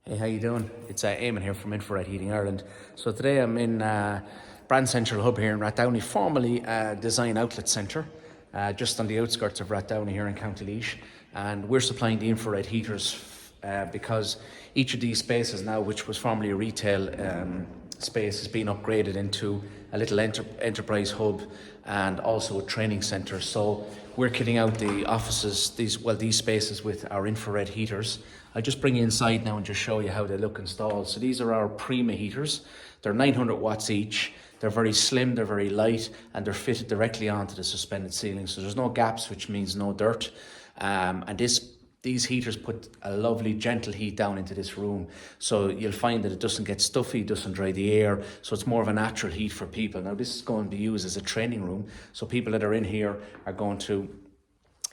Hey, how you doing? It's Eamon here from Infrared Heating Ireland. So today I'm in Brand Central Hub here in Rathdowney, formerly Design Outlet Centre, just on the outskirts of Rathdowney here in County Laois. And we're supplying the infrared heaters because each of these spaces now, which was formerly a retail space, has been upgraded into a little enterprise hub and also a training centre. So we're kitting out the offices, these spaces with our infrared heaters. I'll just bring you inside now and just show you how they look installed. So these are our Prima heaters. They're 900 watts each. They're very slim, they're very light, and they're fitted directly onto the suspended ceiling. So there's no gaps, which means no dirt. And these heaters put a lovely gentle heat down into this room, so you'll find that it doesn't get stuffy, doesn't dry the air, so it's more of a natural heat for people. Now this is going to be used as a training room, so people that are in here are going to,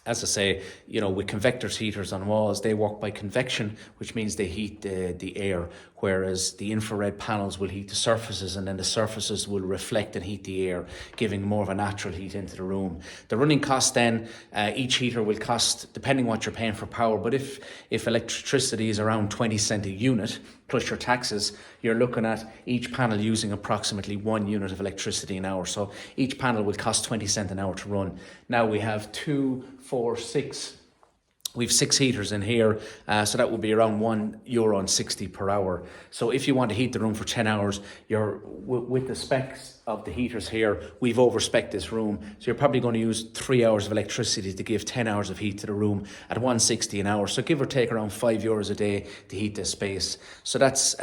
as I say, with convectors heaters on walls, they work by convection, which means they heat the air, whereas the infrared panels will heat the surfaces, and then the surfaces will reflect and heat the air, giving more of a natural heat into the room. The running cost then, each heater will cost, depending what you're paying for power, but if electricity is around 20 cent a unit, plus your taxes, you're looking at each panel using approximately 1 unit of electricity an hour. So each panel will cost 20 cent an hour to run. Now we have 2, 4, 6. We've 6 heaters in here, so that would be around €1.60 per hour. So if you want to heat the room for 10 hours, with the specs of the heaters here, we've overspec'd this room. So you're probably going to use 3 hours of electricity to give 10 hours of heat to the room at €1.60 an hour. So give or take around €5 a day to heat this space. So that's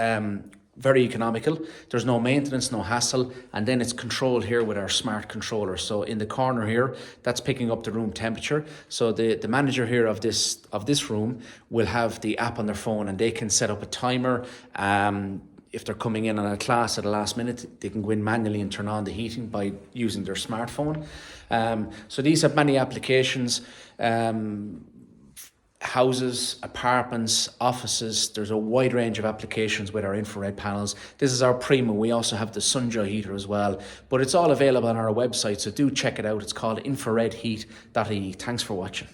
very economical. There's no maintenance, no hassle, and then it's controlled here with our smart controller. So in the corner here, that's picking up the room temperature. So the manager here of this room will have the app on their phone, and they can set up a timer. If they're coming in on a class at the last minute, they can go in manually and turn on the heating by using their smartphone. So these have many applications. Houses, apartments, offices, there's a wide range of applications with our infrared panels. This is our Prima. We also have the Sunjoy heater as well, but it's all available on our website, so do check it out. It's called infraredheat.ie. Thanks for watching.